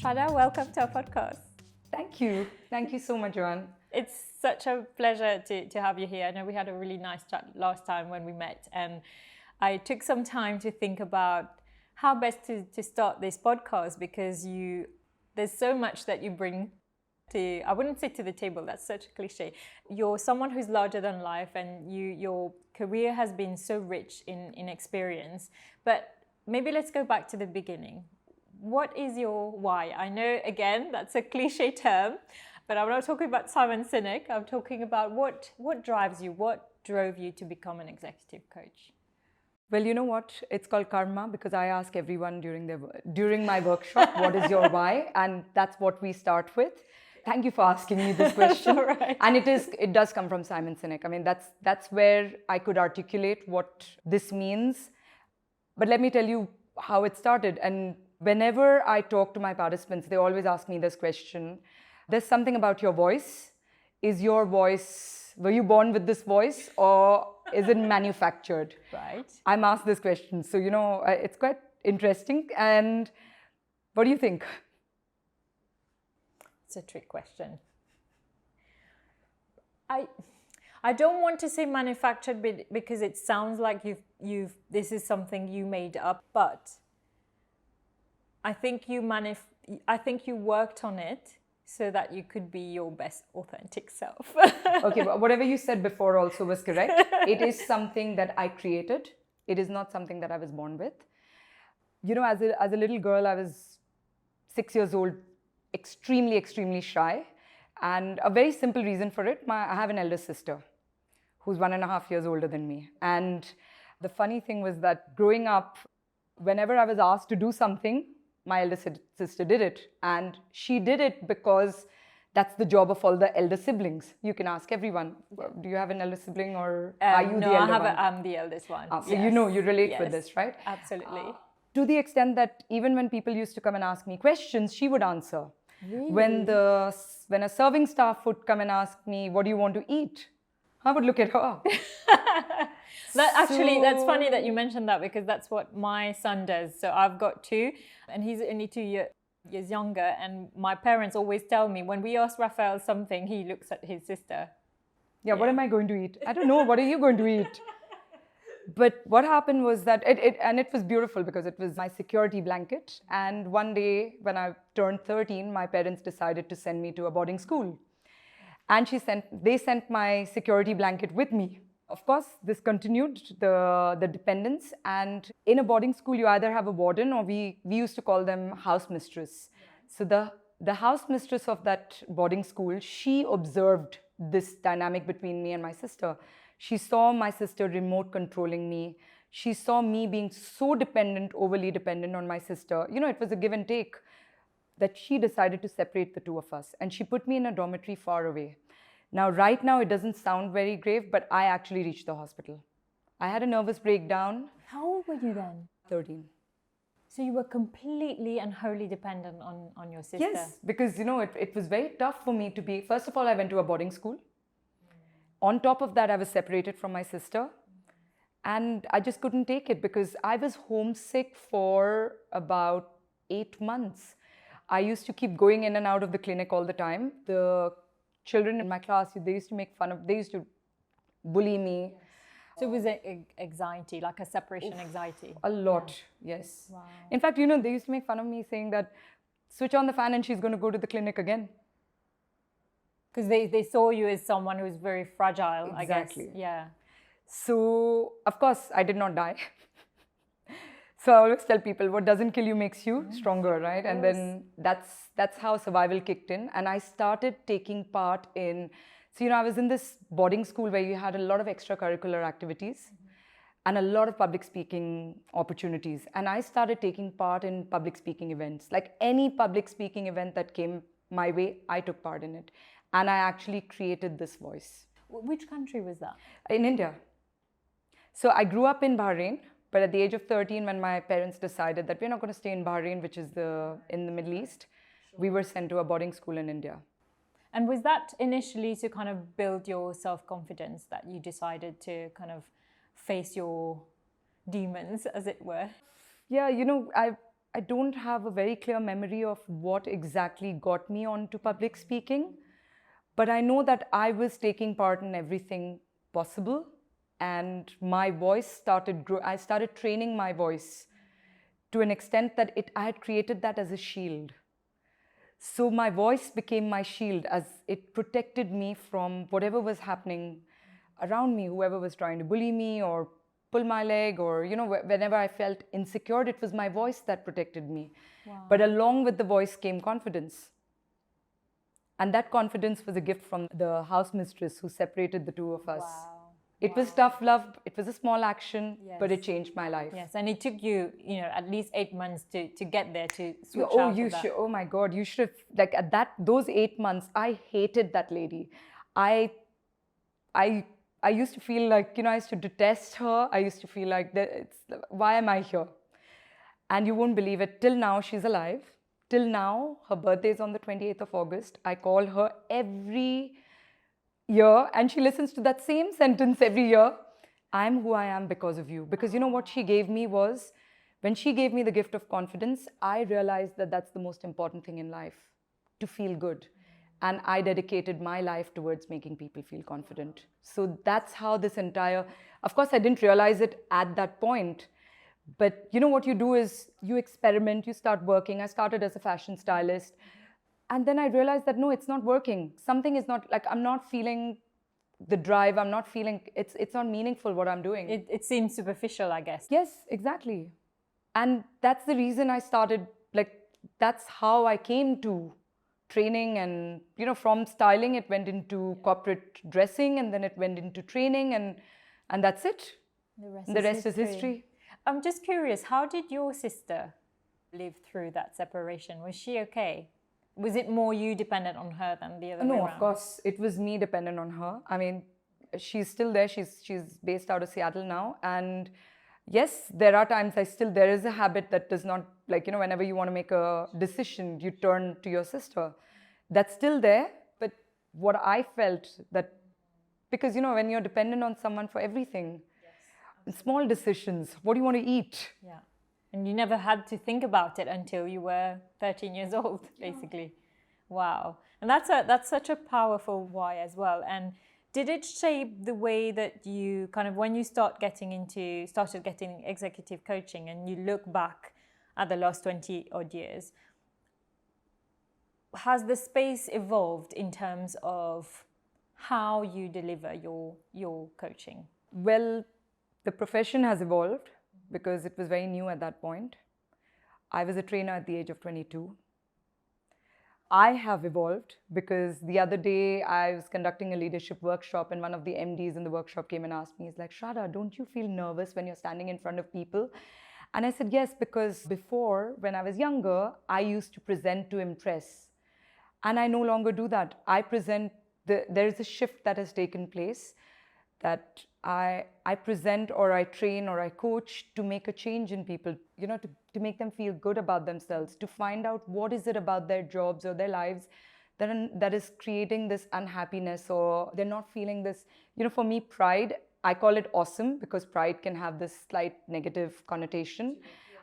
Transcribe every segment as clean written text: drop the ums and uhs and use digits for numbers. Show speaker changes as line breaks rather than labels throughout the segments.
Shada, welcome to our podcast.
Thank you. Thank you so much, Joanne.
It's such a pleasure to have you here. I know we had a really nice chat last time when we met, and I took some time to think about how best to start this podcast, because there's so much that you bring to, I wouldn't say to the table, that's such a cliche. You're someone who's larger than life, and your career has been so rich in experience. But maybe let's go back to the beginning. What is your why? I know, again, that's a cliche term, but I'm not talking about Simon Sinek. I'm talking about what drives you, what drove you to become an executive coach?
Well, you know what? It's called karma, because I ask everyone during my workshop, what is your why? And that's what we start with. Thank you for asking me this question.
All right.
And it does come from Simon Sinek. I mean, that's where I could articulate what this means. But let me tell you how it started. And whenever I talk to my participants, they always ask me this question. There's something about your voice. Were you born with this voice, or is it manufactured?
Right.
I'm asked this question. So, it's quite interesting. And what do you think?
It's a trick question. I don't want to say manufactured because it sounds like this is something you made up, but I think you worked on it so that you could be your best authentic self.
Okay, but whatever you said before also was correct. It is something that I created. It is not something that I was born with. As a little girl, I was 6 years old, extremely, extremely shy. And a very simple reason for it, I have an elder sister who's 1.5 years older than me. And the funny thing was that growing up, whenever I was asked to do something, my elder sister did it. And she did it because that's the job of all the elder siblings. You can ask everyone, do you have an elder sibling, or are you the elder one?
I'm the eldest one.
So you relate with this, right?
Absolutely.
To the extent that even when people used to come and ask me questions, she would answer.
Really?
When a serving staff would come and ask me, what do you want to eat? I would look at her.
That's funny that you mentioned that, because that's what my son does. So I've got two, and he's only 2 years younger. And my parents always tell me, when we ask Raphael something, he looks at his sister.
Yeah, what am I going to eat? I don't know. What are you going to eat? But what happened was that it was beautiful, because it was my security blanket. And one day when I turned 13, my parents decided to send me to a boarding school. And they sent my security blanket with me. Of course, this continued the dependence. And in a boarding school, you either have a warden, or we used to call them house mistress. So the house mistress of that boarding school, she observed this dynamic between me and my sister. She saw my sister remote controlling me. She saw me being so overly dependent on my sister. It was a give and take, that she decided to separate the two of us. And she put me in a dormitory far away. Now, right now, it doesn't sound very grave, but I actually reached the hospital. I had a nervous breakdown.
How old were you then?
13.
So you were completely and wholly dependent on your sister?
Yes, because, it was very tough for me to be... First of all, I went to a boarding school. On top of that, I was separated from my sister. And I just couldn't take it, because I was homesick for about 8 months. I used to keep going in and out of the clinic all the time. The children in my class, they used to bully me.
So it was anxiety, like a separation anxiety?
A lot, yes.
Wow.
In fact, they used to make fun of me, saying that, switch on the fan and she's going to go to the clinic again.
Because they saw you as someone who's very fragile,
Exactly.
I guess. Yeah.
So, of course, I did not die. So I always tell people, what doesn't kill you makes you stronger, right? And then that's how survival kicked in. And I started taking part in... So, I was in this boarding school where you had a lot of extracurricular activities and a lot of public speaking opportunities. And I started taking part in public speaking events. Like any public speaking event that came my way, I took part in it. And I actually created this voice.
Which country was that?
In India. So I grew up in Bahrain, but at the age of 13, when my parents decided that we're not going to stay in Bahrain, which is in the Middle East, we were sent to a boarding school in India.
And was that initially to kind of build your self-confidence, that you decided to kind of face your demons, as it were?
Yeah, I don't have a very clear memory of what exactly got me onto public speaking, but I know that I was taking part in everything possible, and my voice I started training my voice to an extent that I had created that as a shield. So my voice became my shield, as it protected me from whatever was happening around me, whoever was trying to bully me or pull my leg, or, whenever I felt insecure, it was my voice that protected me.
Wow.
But along with the voice came confidence. And that confidence was a gift from the house mistress who separated the two of us.
Wow.
It was tough love. It was a small action, but it
Yes.
changed my life.
Yes, and it took you, at least 8 months to get there, to switch
Oh,
out
you
of that.
should. Oh my God, you should have, like, those 8 months, I hated that lady. I used to feel like, I used to detest her. I used to feel like, why am I here? And you won't believe it, till now she's alive. Till now, her birthday is on the 28th of August. I call her every year, and she listens to that same sentence every year. I'm who I am because of you. Because what she gave me was, when she gave me the gift of confidence, I realized that that's the most important thing in life, to feel good. And I dedicated my life towards making people feel confident. So that's how this entire, of course, I didn't realize it at that point. But what you do is you experiment, you start working. I started as a fashion stylist. And then I realized that, no, it's not working. Something is not, like, I'm not feeling the drive. I'm not feeling, it's not meaningful what I'm doing.
It seems superficial, I guess.
Yes, exactly. And that's the reason I started, like, that's how I came to training. And, from styling, it went into corporate dressing, and then it went into training, and that's it. The rest is history.
I'm just curious, how did your sister live through that separation? Was she okay? Was it more you dependent on her than the other way around?
No, of course. It was me dependent on her. I mean, she's still there. She's based out of Seattle now. And yes, there are times there is a habit that does not, like, whenever you want to make a decision, you turn to your sister. That's still there. But what I felt that, because, when you're dependent on someone for everything, small decisions, what do you want to eat?
Yeah. And you never had to think about it until you were 13 years old, basically. Wow. And that's such a powerful why as well. And did it shape the way that you kind of, when you started getting executive coaching, and you look back at the last 20 odd years, has the space evolved in terms of how you deliver your coaching?
Well, the profession has evolved because it was very new at that point. I was a trainer at the age of 22. I have evolved because the other day I was conducting a leadership workshop, and one of the MDs in the workshop came and asked me, he's like, Shrada, don't you feel nervous when you're standing in front of people? And I said, yes, because before, when I was younger, I used to present to impress. And I no longer do that. I present, there is a shift that has taken place, that I present, or I train, or I coach to make a change in people, to make them feel good about themselves, to find out what is it about their jobs or their lives that is creating this unhappiness, or they're not feeling this. For me, pride, I call it awesome, because pride can have this slight negative connotation.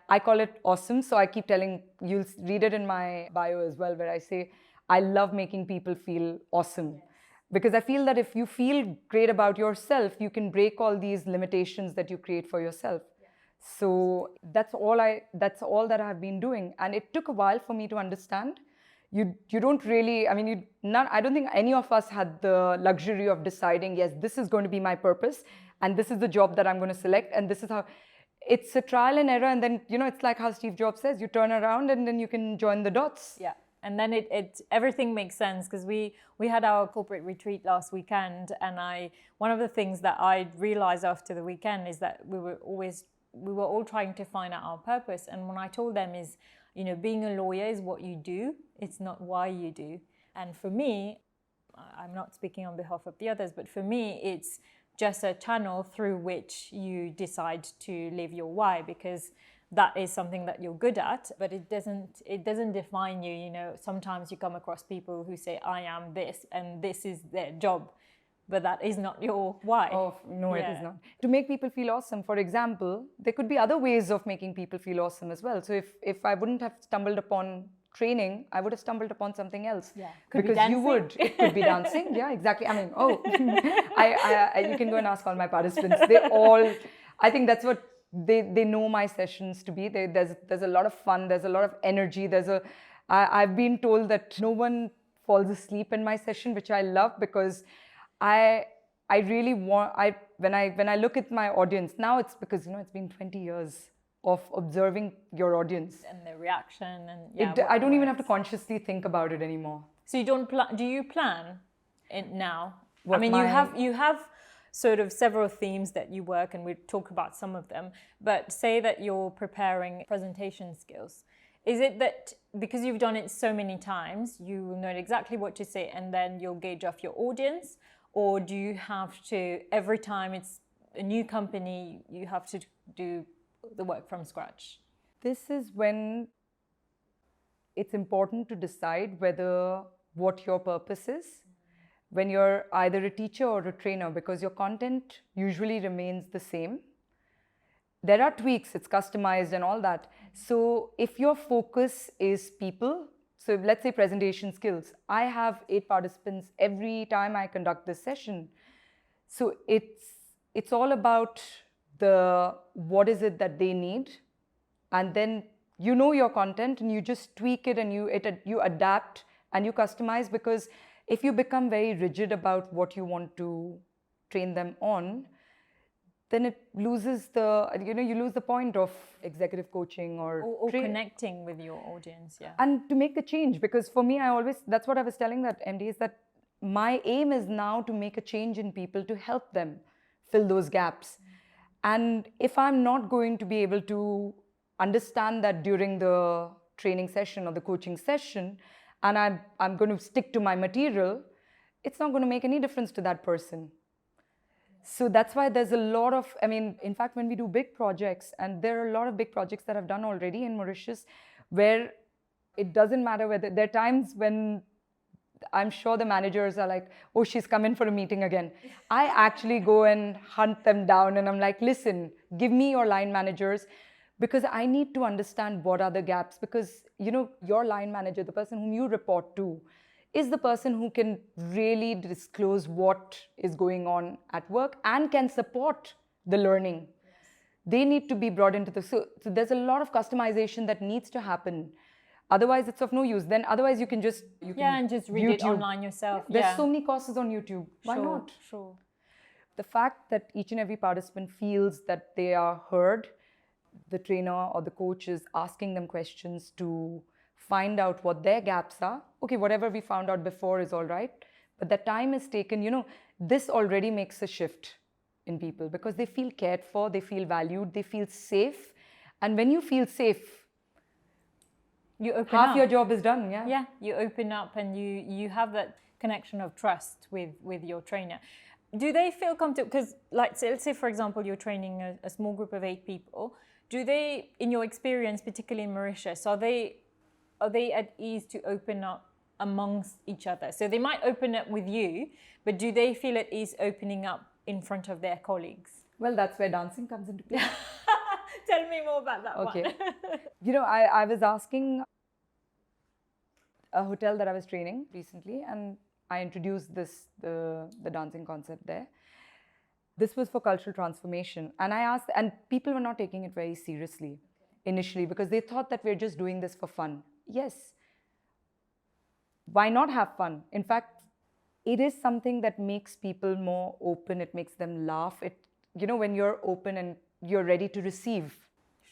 I call it awesome. So I keep telling, you'll read it in my bio as well, where I say, I love making people feel awesome. Because I feel that if you feel great about yourself, you can break all these limitations that you create for yourself. So that's all that I have been doing. And it took a while for me to understand. You don't really, I don't think any of us had the luxury of deciding, yes, this is going to be my purpose, and this is the job that I'm going to select, and this is how. It's a trial and error, and then, it's like how Steve Jobs says, you turn around and then you can join the dots.
Yeah. And then everything makes sense, because we had our corporate retreat last weekend, and one of the things that I realized after the weekend is that we were all trying to find out our purpose. And when I told them is, being a lawyer is what you do, it's not why you do. And for me, I'm not speaking on behalf of the others, but for me, it's just a channel through which you decide to live your why, because that is something that you're good at, but it doesn't define you. Sometimes you come across people who say, I am this, and this is their job. but that is not your why.
Oh, no, it is not. To make people feel awesome, for example, there could be other ways of making people feel awesome as well. So if I wouldn't have stumbled upon training, I would have stumbled upon something else.
Yeah.
Because you would. It could be dancing. Yeah, exactly. I mean, you can go and ask all my participants. They all, I think that's what they know my sessions to be. There's a lot of fun. There's a lot of energy. I've been told that no one falls asleep in my session, which I love, because I really want, when I look at my audience now, it's because it's been 20 years of observing your audience
and the reaction, and
I don't even have to consciously think about it anymore.
So you don't do you plan it now? I mean, you have sort of several themes that you work, and we talk about some of them, but say that you're preparing presentation skills. Is it that because you've done it so many times, you know exactly what to say and then you'll gauge off your audience? Or do you have to, every time it's a new company, you have to do the work from scratch?
This is when it's important to decide what your purpose is. When you're either a teacher or a trainer, because your content usually remains the same. There are tweaks, it's customized and all that. So if your focus is people, so let's say presentation skills, I have 8 participants every time I conduct this session. So it's all about what is it that they need, and then you know your content and you just tweak it and you adapt and you customize, because if you become very rigid about what you want to train them on, then it loses you lose the point of executive coaching or
connecting with your audience. Yeah.
And to make the change, because for me, that's what I was telling that MD, is that my aim is now to make a change in people, to help them fill those gaps. And if I'm not going to be able to understand that during the training session or the coaching session, and I'm going to stick to my material, it's not going to make any difference to that person. So that's why there's a lot of, in fact, when we do big projects, and there are a lot of big projects that I've done already in Mauritius, where it doesn't matter whether, there are times when I'm sure the managers are like, oh, she's come in for a meeting again. I actually go and hunt them down, and I'm like, listen, give me your line managers, because I need to understand what are the gaps, because, your line manager, the person whom you report to, is the person who can really disclose what is going on at work and can support the learning. Yes. They need to be brought into so there's a lot of customization that needs to happen. Otherwise, it's of no use. Then otherwise, you can just
and just read it online yourself.
There's so many courses on YouTube. Why not?
Sure.
The fact that each and every participant feels that they are heard, the trainer or the coach is asking them questions to find out what their gaps are. Okay, whatever we found out before is all right, but the time is taken. This already makes a shift in people, because they feel cared for, they feel valued, they feel safe. And when you feel safe,
you open
half
up.
Your job is done.
Yeah, you open up and you have that connection of trust with your trainer. Do they feel comfortable? Because let's say for example, you're training a small group of 8 people. Do they, in your experience, particularly in Mauritius, are they at ease to open up amongst each other? So they might open up with you, but do they feel at ease opening up in front of their colleagues?
Well, that's where dancing comes into play.
Tell me more about that
one.
Okay.
I was asking a hotel that I was training recently, and I introduced the dancing concept there. This was for cultural transformation. And I asked, and people were not taking it very seriously initially, because they thought that we're just doing this for fun. Yes. Why not have fun? In fact, it is something that makes people more open. It makes them laugh. When you're open and you're ready to receive.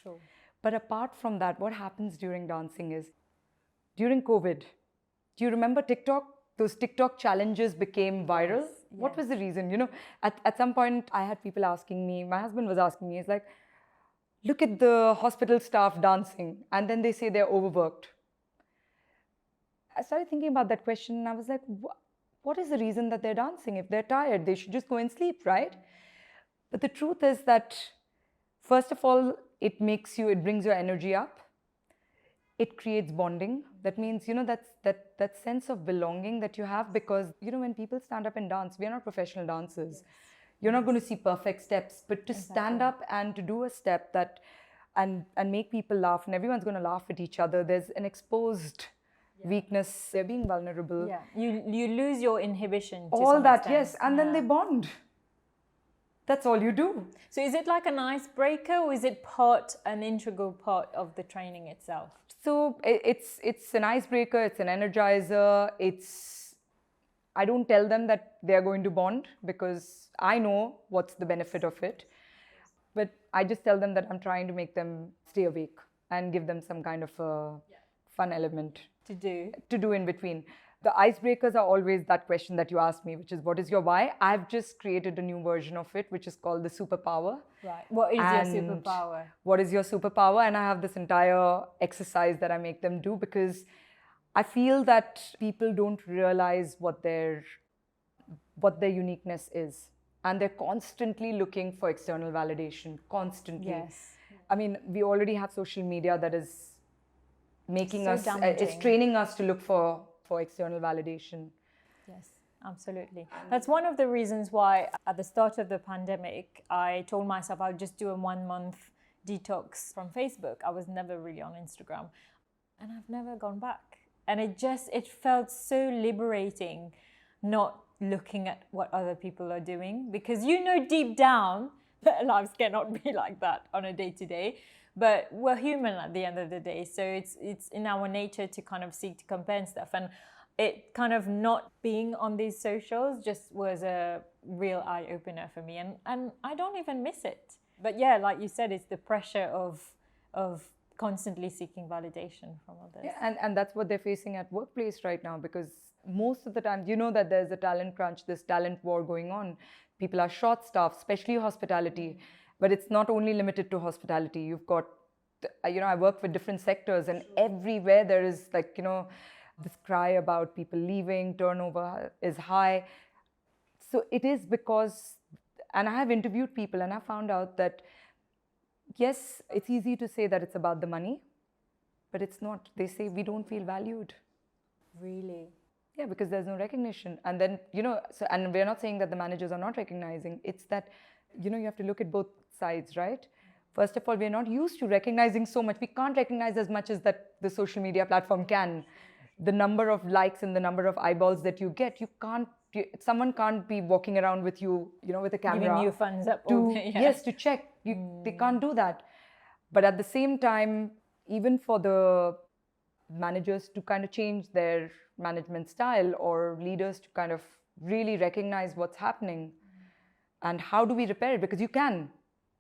Sure.
But apart from that, what happens during dancing is, during COVID, do you remember TikTok? Those TikTok challenges became viral. Yes. What was the reason? At some point, I had people asking me, my husband was asking me, it's like, look at the hospital staff dancing, and then they say they're overworked. I started thinking about that question, and I was like, what is the reason that they're dancing? If they're tired, they should just go and sleep, right? But the truth is that, first of all, it brings your energy up. it creates bonding. That means, that sense of belonging that you have, because, when people stand up and dance, we are not professional dancers. You're not going to see perfect steps, but to stand up and to do a step that, and make people laugh, and everyone's going to laugh at each other. There's an exposed weakness. They're being vulnerable.
Yeah, you lose your inhibition to
all
some
that,
extent.
yes, and then they bond. That's all you do.
So is it like an icebreaker, or is it an integral part of the training itself?
So it's an icebreaker, it's an energizer. I don't tell them that they're going to bond, because I know what's the benefit of it. But I just tell them that I'm trying to make them stay awake and give them some kind of a fun element
To do
in between. The icebreakers are always that question that you asked me, which is, what is your why? I've just created a new version of it, which is called the Superpower.
Right. What is your superpower?
What is your superpower? And I have this entire exercise that I make them do, because I feel that people don't realize what their uniqueness is. And they're constantly looking for external validation, constantly.
Yes.
I mean, we already have social media that is making us,
damaging.
it's training us to look for external validation.
Yes, absolutely. That's one of the reasons why at the start of the pandemic, I told myself I'll just do a 1 month detox from Facebook. I was never really on Instagram, and I've never gone back. And it felt so liberating not looking at what other people are doing, because deep down that lives cannot be like that on a day-to-day. But we're human at the end of the day, so it's in our nature to kind of seek to compare and stuff. And it kind of not being on these socials just was a real eye-opener for me, and I don't even miss it. But yeah, like you said, it's the pressure of constantly seeking validation from others.
Yeah, and that's what they're facing at workplace right now, because most of the time, that there's a talent crunch, this talent war going on. People are short-staffed, especially hospitality. But it's not only limited to hospitality. You've got, I work with different sectors, and everywhere there is this cry about people leaving, turnover is high. So it is because, and I have interviewed people, and I found out that, yes, it's easy to say that it's about the money, but it's not. They say we don't feel valued.
Really?
Yeah, because there's no recognition. And then, and we're not saying that the managers are not recognizing. It's that, you have to look at both sides, right? First of all, we're not used to recognizing so much. We can't recognize as much as that the social media platform can. The number of likes and the number of eyeballs that you get, someone can't be walking around with you, with a camera.
Giving you thumbs up all day. Yeah.
Yes, to check. They can't do that. But at the same time, even for the managers to kind of change their management style, or leaders to kind of really recognize what's happening, and how do we repair it? Because you can.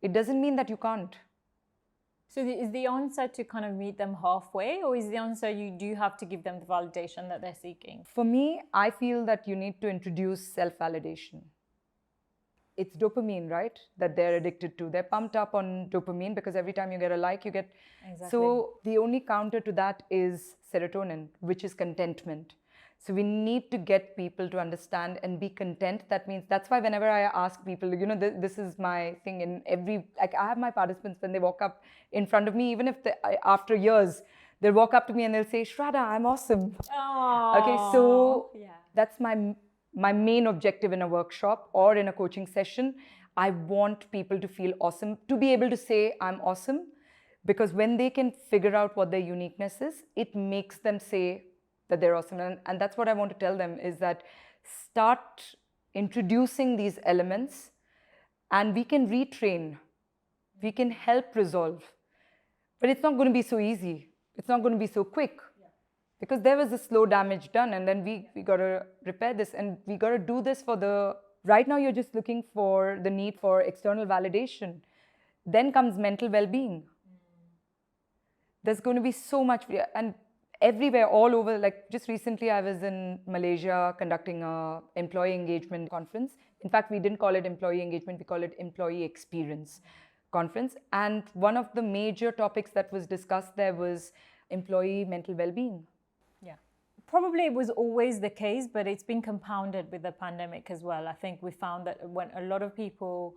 It doesn't mean that you can't.
So is the answer to kind of meet them halfway, or is the answer you do have to give them the validation that they're seeking?
For me, I feel that you need to introduce self-validation. It's dopamine, right? That they're addicted to. They're pumped up on dopamine because every time you get a like, you get...
Exactly.
So the only counter to that is serotonin, which is contentment. So we need to get people to understand and be content. That means, that's why whenever I ask people, this is my thing in every, I have my participants, when they walk up in front of me, even if after years, they'll walk up to me and they'll say, Shrada, I'm awesome.
Aww.
Okay, so that's my main objective in a workshop or in a coaching session. I want people to feel awesome, to be able to say, I'm awesome, because when they can figure out what their uniqueness is, it makes them say that they're awesome. And that's what I want to tell them, is that start introducing these elements, and we can retrain, we can help resolve. But it's not going to be so easy. It's not going to be so quick. Because there was a slow damage done, and then we got to repair this, and we got to do this for the... Right now, you're just looking for the need for external validation. Then comes mental well-being. There's going to be so much, and everywhere, all over. Like just recently, I was in Malaysia conducting a employee engagement conference. In fact, we didn't call it employee engagement, we call it employee experience conference. And one of the major topics that was discussed there was employee mental well-being.
Yeah. Probably it was always the case, but it's been compounded with the pandemic as well. I think we found that when a lot of people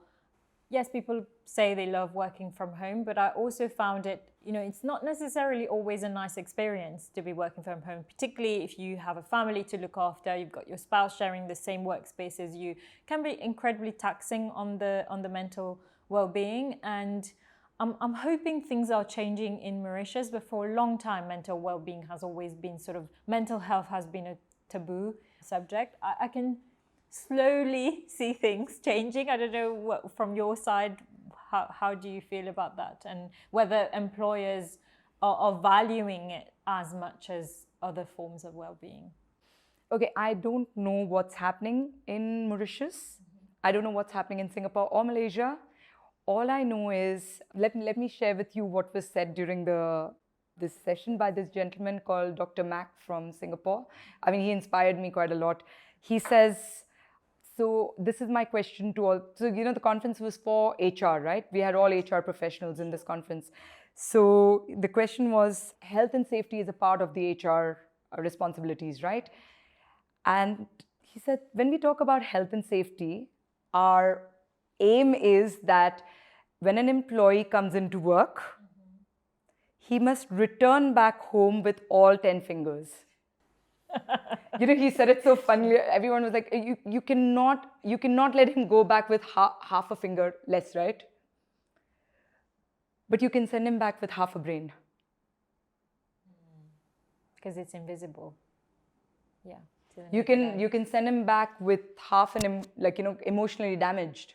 yes, people say they love working from home, but I also found it, it's not necessarily always a nice experience to be working from home, particularly if you have a family to look after, you've got your spouse sharing the same workspace as you. It can be incredibly taxing on the mental well-being. And I'm hoping things are changing in Mauritius, but for a long time, mental well-being has always been mental health has been a taboo subject. I can slowly see things changing. I don't know what, from your side, how do you feel about that, and whether employers are valuing it as much as other forms of well-being?
Okay, I don't know what's happening in Mauritius. I don't know what's happening in Singapore or Malaysia. All I know is, let me share with you what was said during this session by this gentleman called Dr. Mack from Singapore. I mean, he inspired me quite a lot. He says, so this is my question to all. So, the conference was for HR, right? We had all HR professionals in this conference. So the question was, health and safety is a part of the HR responsibilities, right? And he said, when we talk about health and safety, our aim is that when an employee comes into work, he must return back home with all 10 fingers. He said it so funny. Everyone was like, you cannot let him go back with half a finger less, right? But you can send him back with half a brain.
Because it's invisible. Yeah.
You can send him back with half emotionally damaged.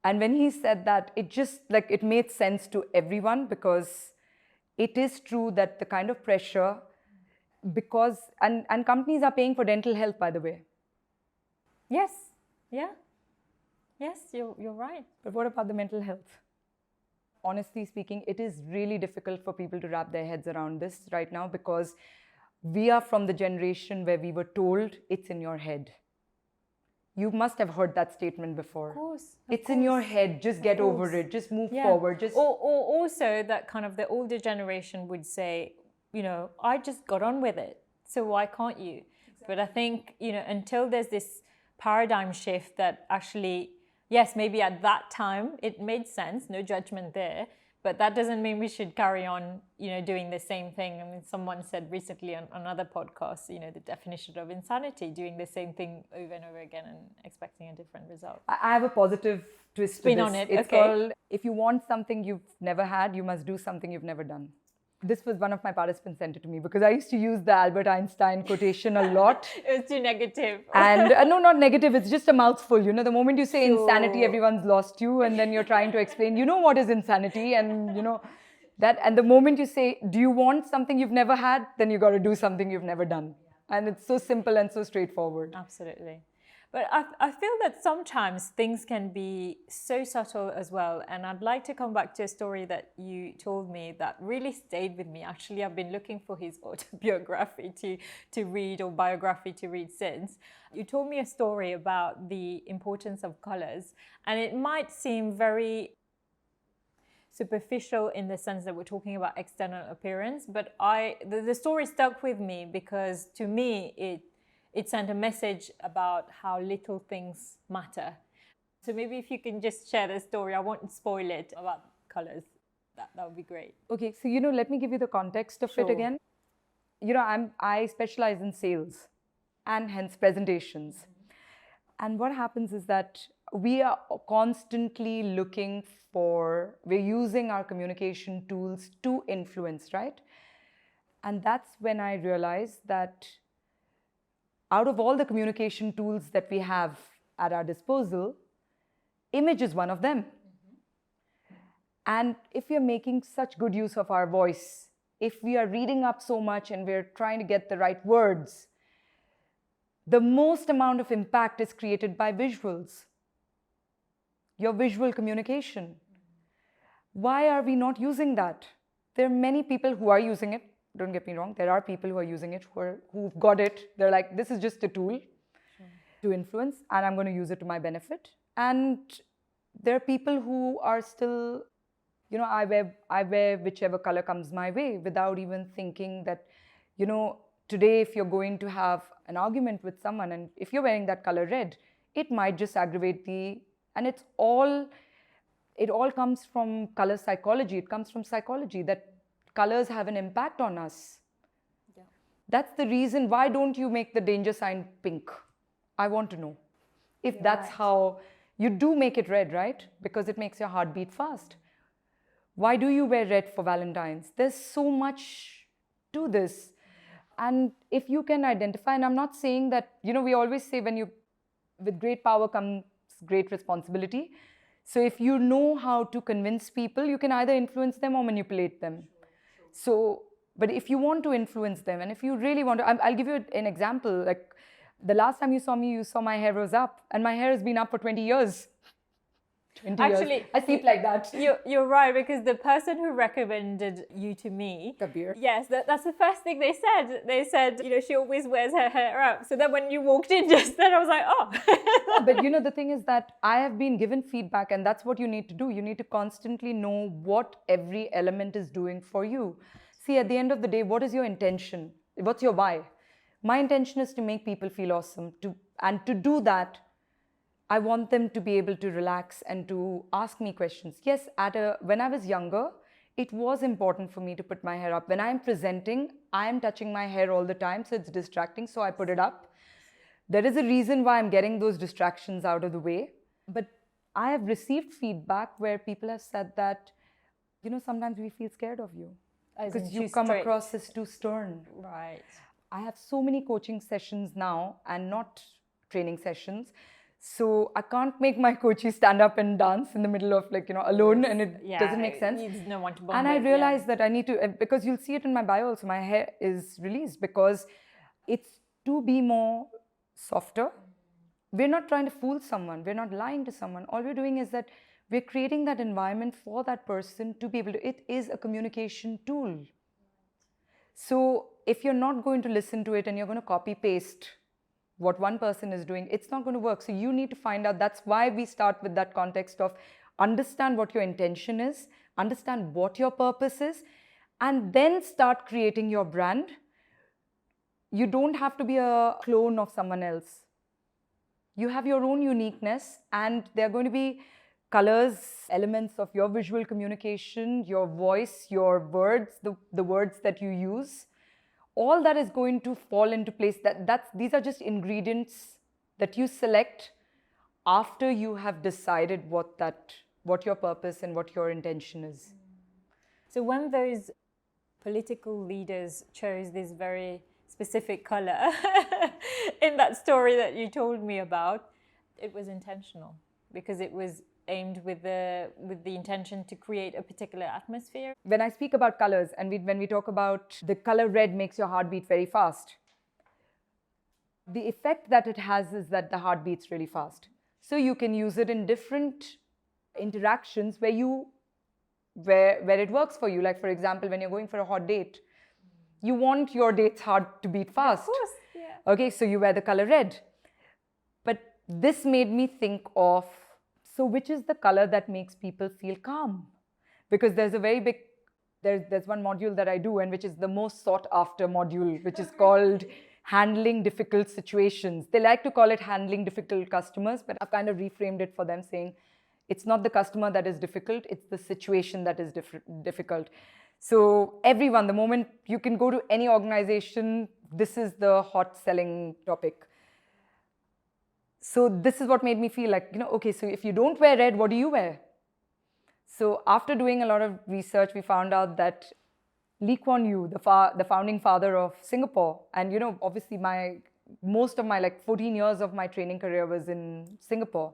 And when he said that, it just it made sense to everyone, because it is true that the kind of pressure, because and companies are paying for dental health, by the way.
Yes. Yeah. Yes, you're right.
But what about the mental health? Honestly speaking, it is really difficult for people to wrap their heads around this right now, because we are from the generation where we were told it's in your head. You must have heard that statement before.
Of course.
It's in your head. Just get over it. Just move forward.
Or also that kind of the older generation would say, I just got on with it, so why can't you? Exactly. But I think, until there's this paradigm shift that actually, yes, maybe at that time it made sense, no judgment there, but that doesn't mean we should carry on, doing the same thing. I mean, someone said recently on another podcast, the definition of insanity, doing the same thing over and over again and expecting a different result.
I have a positive twist
Spin
to this.
on it.
It's called, if you want something you've never had, you must do something you've never done. This was one of my participants sent it to me, because I used to use the Albert Einstein quotation a lot.
It was too negative.
And no, not negative. It's just a mouthful. The moment you say insanity, everyone's lost you. And then you're trying to explain, what is insanity? And, that. And the moment you say, do you want something you've never had? Then you got to do something you've never done. And it's so simple and so straightforward.
Absolutely. But I feel that sometimes things can be so subtle as well. And I'd like to come back to a story that you told me that really stayed with me. Actually, I've been looking for his autobiography to read, or biography to read since. You told me a story about the importance of colors. And it might seem very superficial in the sense that we're talking about external appearance. But the story stuck with me, because to me, it sent a message about how little things matter. So maybe if you can just share the story, I won't spoil it, about colors. That would be great.
Okay, so let me give you the context of it again. I specialize in sales and hence presentations. And what happens is that we are constantly we're using our communication tools to influence, right? And that's when I realized that out of all the communication tools that we have at our disposal, image is one of them. And if we are making such good use of our voice, if we are reading up so much and we're trying to get the right words, the most amount of impact is created by visuals. Your visual communication. Why are we not using that? There are many people who are using it. Don't get me wrong, there are people who are using it, who've got it. They're like, this is just a tool to influence, and I'm going to use it to my benefit. And there are people who are still, I wear whichever color comes my way, without even thinking that, today if you're going to have an argument with someone, and if you're wearing that color red, it might just aggravate the And it all comes from color psychology. It comes from psychology that colors have an impact on us. Yeah. That's the reason. Why don't you make the danger sign pink? I want to know. If that's right. How you do make it red, right? Because it makes your heart beat fast. Why do you wear red for Valentine's? There's so much to this. And if you can identify, and I'm not saying that, we always say with great power comes great responsibility. So if you know how to convince people, you can either influence them or manipulate them. So, but if you want to influence them, and if you really want to, I'll give you an example. Like the last time you saw me, you saw my hair was up, and my hair has been up for 20 years. 20
Actually,
years. I sleep like that.
You're right, because the person who recommended you to me,
Kabir.
Yes, that's the first thing they said. They said, she always wears her hair up. So then when you walked in just then, I was like, oh.
But the thing is that I have been given feedback, and that's what you need to do. You need to constantly know what every element is doing for you. See, at the end of the day, what is your intention? What's your why? My intention is to make people feel awesome. And to do that, I want them to be able to relax and to ask me questions. Yes, when I was younger, it was important for me to put my hair up. When I'm presenting, I'm touching my hair all the time, so it's distracting, so I put it up. There is a reason why I'm getting those distractions out of the way. But I have received feedback where people have said that, sometimes we feel scared of you. Because you come across as too stern.
Right.
I have so many coaching sessions now and not training sessions. So I can't make my coachee stand up and dance in the middle of alone, and it doesn't make sense.
Needs no one to bond
and I realized that I need to, because you'll see it in my bio also, my hair is released because it's to be more softer. We're not trying to fool someone. We're not lying to someone. All we're doing is that we're creating that environment for that person to be able to, it is a communication tool. So if you're not going to listen to it and you're going to copy paste what one person is doing, it's not going to work. So you need to find out. That's why we start with that context of understand what your intention is, understand what your purpose is, and then start creating your brand. You don't have to be a clone of someone else. You have your own uniqueness, and there are going to be colors, elements of your visual communication, your voice, your words, the words that you use. All that is going to fall into place. These are just ingredients that you select after you have decided what your purpose and what your intention is.
So when those political leaders chose this very specific color in that story that you told me about, it was intentional because it was aimed with the intention to create a particular atmosphere.
When I speak about colors and when we talk about the color red makes your heart beat very fast, the effect that it has is that the heart beats really fast. So you can use it in different interactions where it works for you. Like for example, when you're going for a hot date, you want your date's heart to beat fast.
Of course, yeah.
Okay, so you wear the color red. But this made me think of, so which is the color that makes people feel calm? Because there's a very big, there's one module that I do, and which is the most sought after module, which is called handling difficult situations. They like to call it handling difficult customers, but I've kind of reframed it for them saying, it's not the customer that is difficult, it's the situation that is difficult. So everyone, the moment you can go to any organization, this is the hot selling topic. So this is what made me feel like, okay, so if you don't wear red, what do you wear? So after doing a lot of research, we found out that Lee Kuan Yew, the founding father of Singapore, and obviously most of my 14 years of my training career was in Singapore.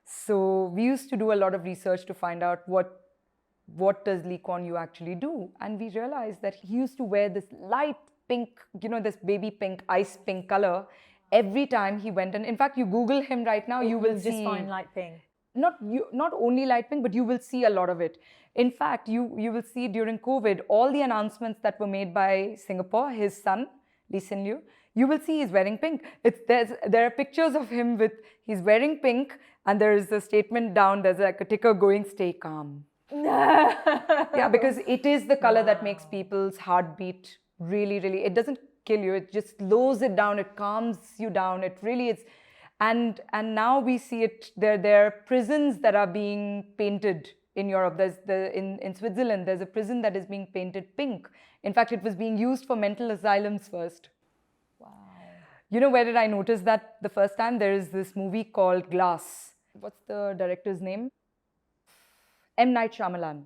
So we used to do a lot of research to find out what does Lee Kuan Yew actually do? And we realized that he used to wear this light pink, this baby pink, ice pink color every time he went. And in fact, you Google him right now, you will see.
Just find light pink.
Not only light pink, but you will see a lot of it. In fact, you will see during COVID, all the announcements that were made by Singapore, his son, Lee Hsien Loong, you will see he's wearing pink. There are pictures of him he's wearing pink, and there is a statement down, there's like a ticker going, stay calm. Yeah, because it is the color that makes people's heartbeat really, really, it doesn't kill you, it just slows it down, it calms you down, it really is. And now we see it. There are prisons that are being painted in Europe. In Switzerland, there's a prison that is being painted pink. In fact, it was being used for mental asylums first.
Wow.
You know, where did I notice that the first time? There is this movie called Glass. What's the director's name? M. Night Shyamalan.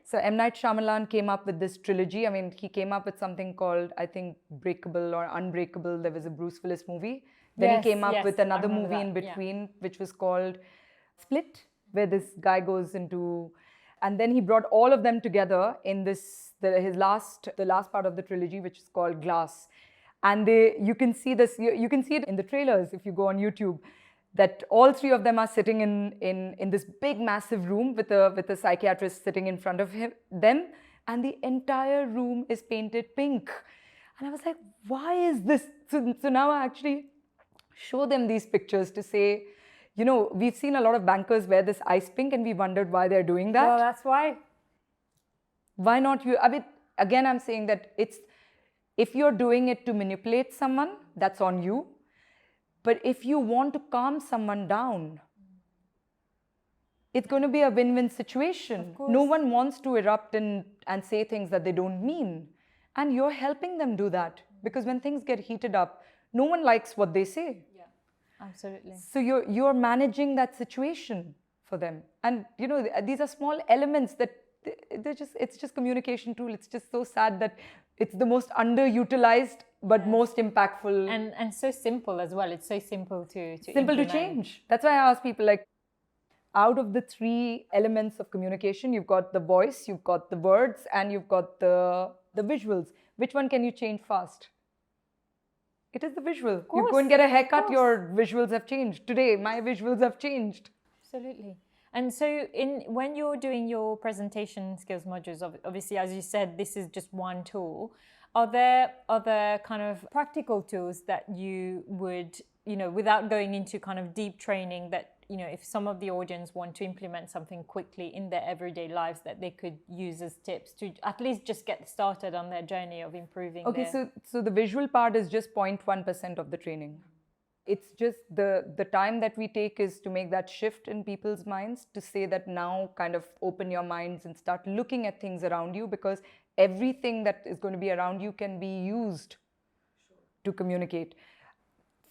So M. Night Shyamalan came up with this trilogy. I mean, he came up with something called, I think, Breakable or Unbreakable. There was a Bruce Willis movie. Then he came up with another movie in between, which was called Split, where this guy goes into... And then he brought all of them together in the last part of the trilogy, which is called Glass. And you can see this, you can see it in the trailers if you go on YouTube, that all three of them are sitting in this big, massive room with a psychiatrist sitting in front of them, and the entire room is painted pink. And I was like, why is this? So now I actually show them these pictures to say, you know, we've seen a lot of bankers wear this ice pink and we wondered why they're doing that.
Well, that's why.
Why not you? I mean, again, I'm saying that if you're doing it to manipulate someone, that's on you. But if you want to calm someone down, it's going to be a win-win situation. No one wants to erupt and say things that they don't mean. And you're helping them do that. Because when things get heated up, no one likes what they say.
Yeah, absolutely.
So you're managing that situation for them. And, you know, these are small elements that it's just communication tool. It's just so sad that it's the most underutilized but most impactful.
And so simple as well. It's so simple to
simple implement. To change. That's why I ask people, like, out of the three elements of communication, you've got the voice, you've got the words, and you've got the visuals. Which one can you change fast? It is the visual. You go and get a haircut, your visuals have changed. Today, my visuals have changed.
Absolutely. And so when you're doing your presentation skills modules, obviously, as you said, this is just one tool. Are there other kind of practical tools that you would, you know, without going into kind of deep training, that, you know, if some of the audience want to implement something quickly in their everyday lives, that they could use as tips to at least just get started on their journey of improving?
Okay, so the visual part is just 0.1% of the training. It's just the time that we take is to make that shift in people's minds, to say that now kind of open your minds and start looking at things around you, because everything that is going to be around you can be used to communicate.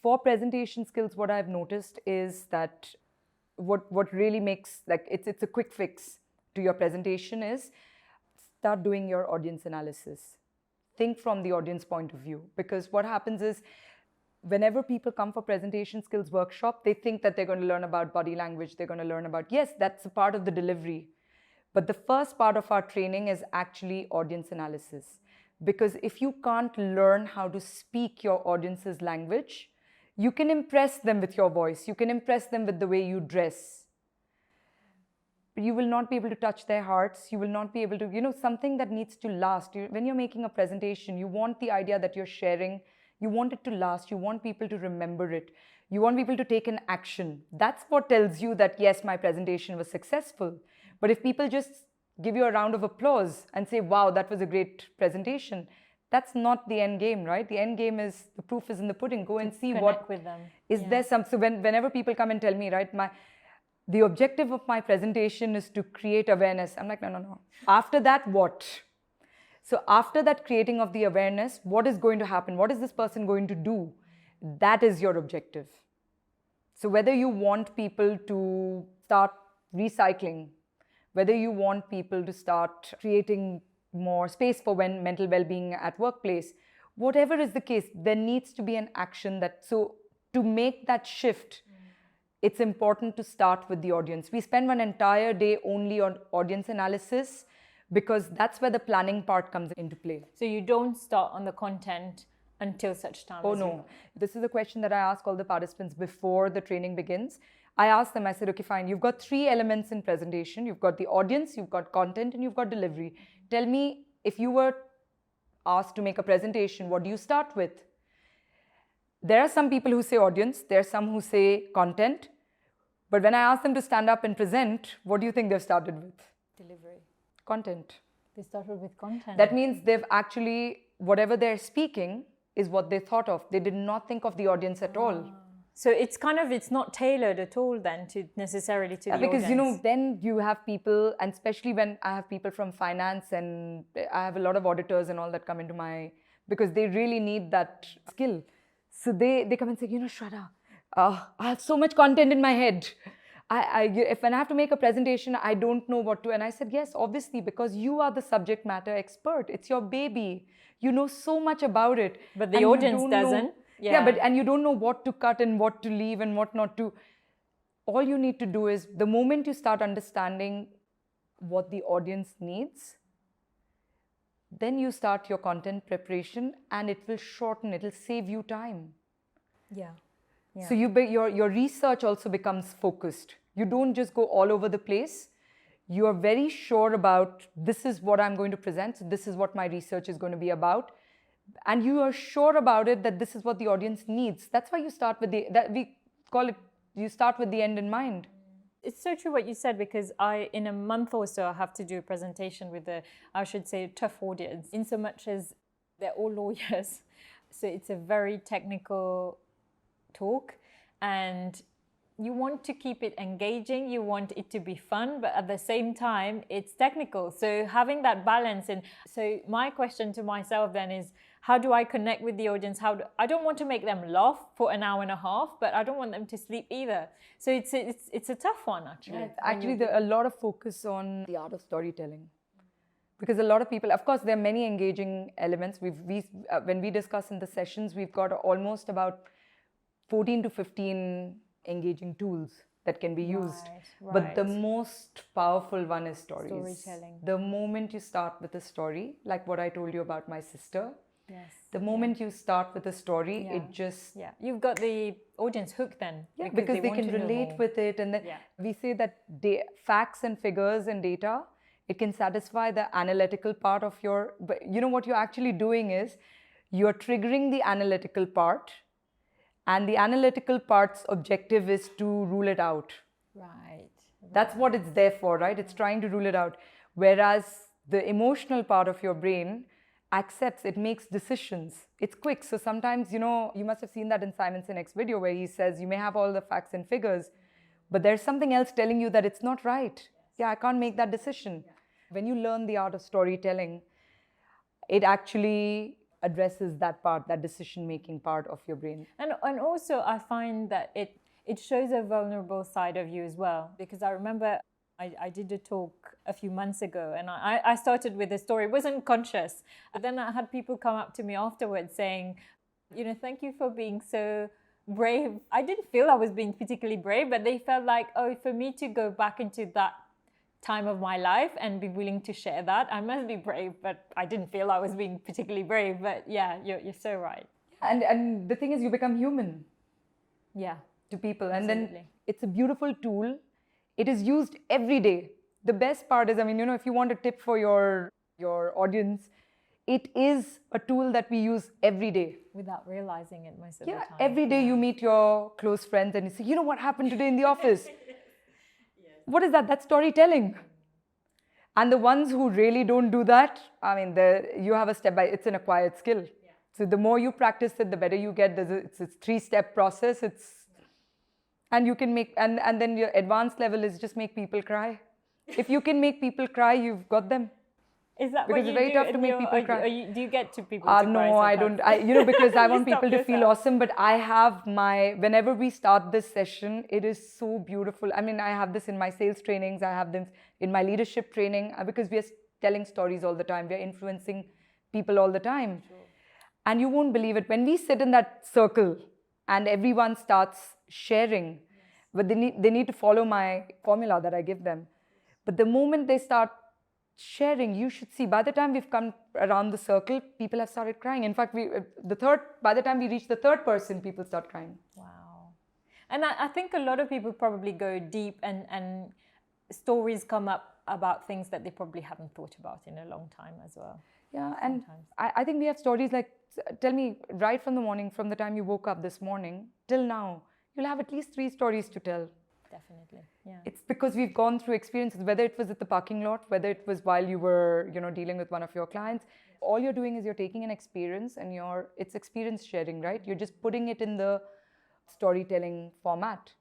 For presentation skills, what I've noticed is that what really makes, like, it's a quick fix to your presentation is start doing your audience analysis. Think from the audience point of view, because what happens is, whenever people come for presentation skills workshop, they think that they're going to learn about body language, they're going to learn about, yes, that's a part of the delivery. But the first part of our training is actually audience analysis. Because if you can't learn how to speak your audience's language, you can impress them with your voice, you can impress them with the way you dress. But you will not be able to touch their hearts, you will not be able to, you know, something that needs to last. When you're making a presentation, you want the idea that you're sharing, you want it to last, you want people to remember it, you want people to take an action. That's what tells you that, yes, my presentation was successful. But if people just give you a round of applause and say, wow, that was a great presentation, that's not the end game, right? The end game is, the proof is in the pudding. Go and see what
with them.
Is there some. So whenever people come and tell me, right, the objective of my presentation is to create awareness. I'm like, no. After that, what? So after that creating of the awareness, what is going to happen? What is this person going to do? That is your objective. So whether you want people to start recycling, whether you want people to start creating more space for mental well-being at workplace, whatever is the case, there needs to be an action so to make that shift, it's important to start with the audience. We spend one entire day only on audience analysis, because that's where the planning part comes into play.
So you don't start on the content until such time?
Oh, no. This is a question that I ask all the participants before the training begins. I asked them, I said, okay, fine, you've got three elements in presentation. You've got the audience, you've got content, and you've got delivery. Tell me, if you were asked to make a presentation, what do you start with? There are some people who say audience, there are some who say content. But when I ask them to stand up and present, what do you think they've started with?
Delivery.
Content.
They started with content.
That means they've actually, whatever they're speaking is what they thought of. They did not think of the audience at all.
So it's it's not tailored at all then to necessarily to the
because
audience.
then you have people, and especially when I have people from finance, and I have a lot of auditors and all that come into my, because they really need that skill. So they come and say, Shraddha, I have so much content in my head. If when I have to make a presentation, I don't know what to. And I said, yes, obviously, because you are the subject matter expert. It's your baby. You know so much about it.
But the audience doesn't.
And you don't know what to cut and what to leave and what not to. All you need to do is, the moment you start understanding what the audience needs, then you start your content preparation, and it will shorten, it will save you time.
Yeah.
So your research also becomes focused. You don't just go all over the place. You are very sure about, this is what I'm going to present, so this is what my research is going to be about. And you are sure about it, that this is what the audience needs. That's why you start with you start with the end in mind.
It's so true what you said, because in a month or so, I have to do a presentation with I should say, tough audience, in so much as they're all lawyers. So it's a very technical talk, and you want to keep it engaging, you want it to be fun, but at the same time, it's technical. So having that balance. And so my question to myself then is, how do I connect with the audience? I don't want to make them laugh for an hour and a half, but I don't want them to sleep either. So it's a tough one, actually.
Yeah, actually, there are a lot of focus on the art of storytelling. Because a lot of people, of course, there are many engaging elements. When we discuss in the sessions, we've got almost about 14 to 15 engaging tools that can be used.
Right.
But the most powerful one is stories.
Storytelling.
The moment you start with a story, like what I told you about my sister,
yes.
The moment you start with a story, it just...
Yeah, you've got the audience hooked then.
Yeah, because they can relate with it. And then we say that facts and figures and data, it can satisfy the analytical part of your... But what you're actually doing is, you're triggering the analytical part, and the analytical part's objective is to rule it out.
Right.
That's what it's there for, right? It's trying to rule it out. Whereas the emotional part of your brain accepts, it makes decisions. It's quick. So sometimes, you must have seen that in Simon Sinek's video where he says, you may have all the facts and figures, but there's something else telling you that it's not right. Yeah, I can't make that decision. When you learn the art of storytelling, it actually addresses that part, that decision-making part of your brain.
And also I find that it shows a vulnerable side of you as well, because I remember I did a talk a few months ago, and I started with a story. It wasn't conscious. But then I had people come up to me afterwards saying, thank you for being so brave. I didn't feel I was being particularly brave, but they felt like, for me to go back into that time of my life and be willing to share that, I must be brave. But I didn't feel I was being particularly brave. But yeah, you're so right.
And the thing is, you become human.
Yeah.
To people. And then it's a beautiful tool. It is used every day. The best part is, if you want a tip for your audience, it is a tool that we use every day.
Without realizing it most of the time.
Yeah, every day you meet your close friends and you say, what happened today in the office? Yes. What is that? That's storytelling. And the ones who really don't do that, you have it's an acquired skill. Yeah. So the more you practice it, the better you get. It's a 3-step process. And you can make, and then your advanced level is just make people cry. If you can make people cry, you've got them.
Is that
because
what you
it's very
do?
tough to make people cry.
Do you get to people to cry?
No, I don't. Because I want people to feel awesome. But I have whenever we start this session, it is so beautiful. I have this in my sales trainings. I have them in my leadership training, because we are telling stories all the time. We are influencing people all the time. Sure. And you won't believe it. When we sit in that circle and everyone starts sharing, but they need to follow my formula that I give them. But the moment they start sharing, you should see, by the time we've come around the circle, people have started crying. In fact, by the time we reach the third person, people start crying.
Wow. And I think a lot of people probably go deep, and stories come up about things that they probably haven't thought about in a long time as well.
Yeah, and I think we have stories like, tell me, right from the morning, from the time you woke up this morning till now, you'll have at least 3 stories to tell.
Definitely, yeah.
It's because we've gone through experiences, whether it was at the parking lot, whether it was while you were, dealing with one of your clients. All you're doing is you're taking an experience and it's experience sharing, right? You're just putting it in the storytelling format.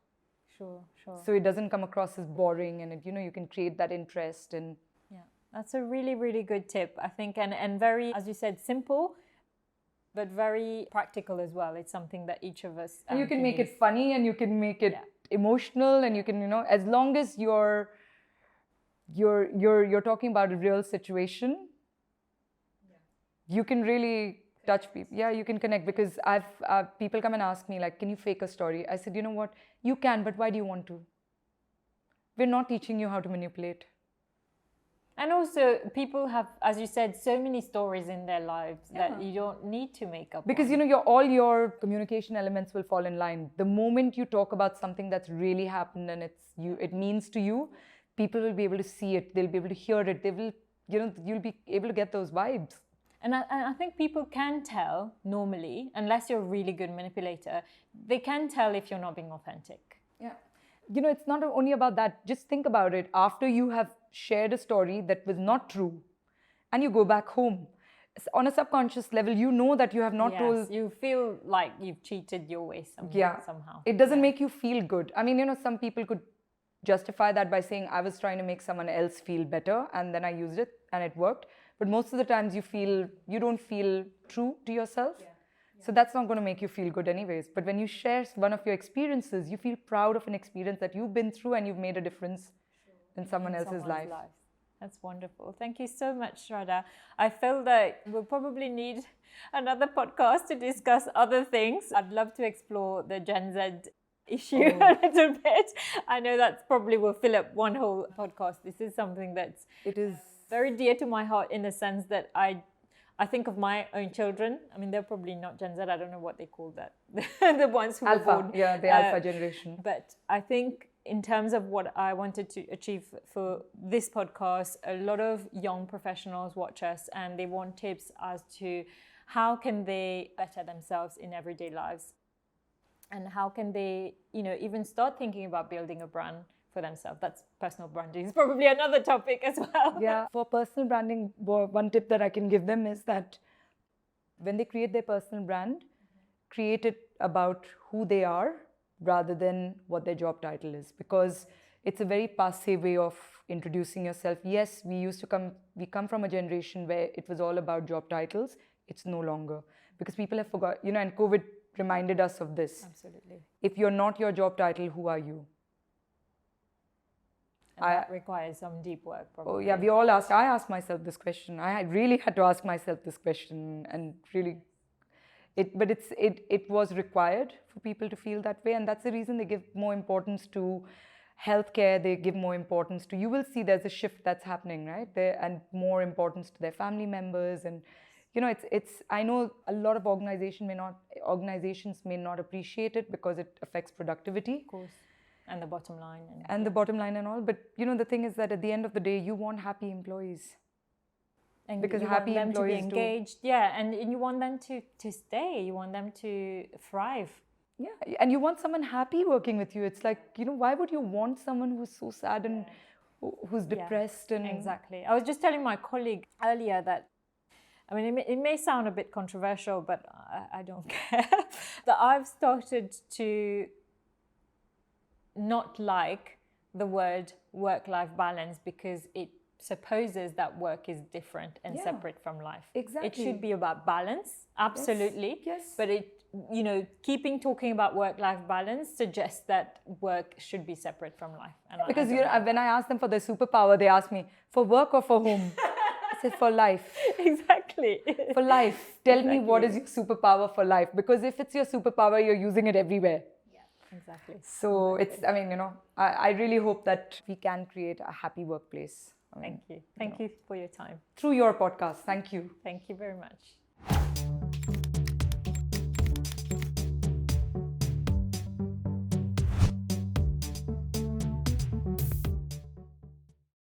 Sure.
So it doesn't come across as boring, and you can create that interest. And
yeah, that's a really, really good tip, I think, and very, as you said, simple, but very practical as well. It's something that each of us
you can make
use.
it funny, and you can make it emotional, and you can, as long as you're talking about a real situation, you can really touch people. Yeah, you can connect, because I've people come and ask me, like, can you fake a story? I said, you know what, you can, but why do you want to? We're not teaching you how to manipulate.
And also, people have, as you said, so many stories in their lives that you don't need to make up.
Because all your communication elements will fall in line. The moment you talk about something that's really happened and it means to you, people will be able to see it. They'll be able to hear it. They will, you'll be able to get those vibes.
And I think people can tell normally, unless you're a really good manipulator, they can tell if you're not being authentic.
Yeah. It's not only about that. Just think about it. After you have shared a story that was not true, and you go back home, on a subconscious level, you know that you have not told.
You feel like you've cheated your way somehow.
It doesn't make you feel good. I mean, some people could justify that by saying, I was trying to make someone else feel better, and then I used it and it worked. But most of the times you don't feel true to yourself. So that's not going to make you feel good anyways. But when you share one of your experiences, you feel proud of an experience that you've been through, and you've made a difference in someone else's life.
That's wonderful. Thank you so much, Shrada. I feel that we'll probably need another podcast to discuss other things. I'd love to explore the Gen Z issue a little bit. I know that probably will fill up one whole podcast. This is something that's very dear to my heart, in the sense that I think of my own children. I mean, they're probably not Gen Z. I don't know what they call that. The ones who
Alpha,
were born.
Yeah, the Alpha generation.
But I think in terms of what I wanted to achieve for this podcast, a lot of young professionals watch us, and they want tips as to how can they better themselves in everyday lives, and how can they, even start thinking about building a brand for themselves. That's personal branding. It's probably another topic as well.
Yeah, for personal branding, one tip that I can give them is that when they create their personal brand, create it about who they are rather than what their job title is, because it's a very passive way of introducing yourself. Yes, we come from a generation where it was all about job titles. It's no longer, because people have forgot, and COVID reminded us of this.
Absolutely.
If you're not your job title, who are you?
And that requires some deep work, probably.
Oh yeah, I asked myself this question. I really had to ask myself this question, and really, it was required for people to feel that way, and that's the reason they give more importance to healthcare. They give more importance to. You will see there's a shift that's happening, right? And more importance to their family members, and I know a lot of organizations may not appreciate it because it affects productivity.
Of course. And the bottom line.
And the bottom line and all. But, the thing is that at the end of the day, you want happy employees.
And
because
you
happy
want them
employees
to be engaged. And you want them to stay. You want them to thrive.
Yeah, and you want someone happy working with you. It's like, why would you want someone who's so sad and who's depressed? And
exactly. I was just telling my colleague earlier that, I mean, it may sound a bit controversial, but I don't care, that I've started to not like the word work-life balance, because it supposes that work is different and separate from life.
Exactly.
It should be about balance, absolutely.
Yes.
But talking about work-life balance suggests that work should be separate from life. And
because when I ask them for their superpower, they ask me, for work or for home? I said, for life.
Exactly.
For life. Tell me, what is your superpower for life? Because if it's your superpower, you're using it everywhere.
Exactly.
So I really hope that we can create a happy workplace.
Thank you. Thank you for your time.
Through your podcast. Thank you.
Thank you very much.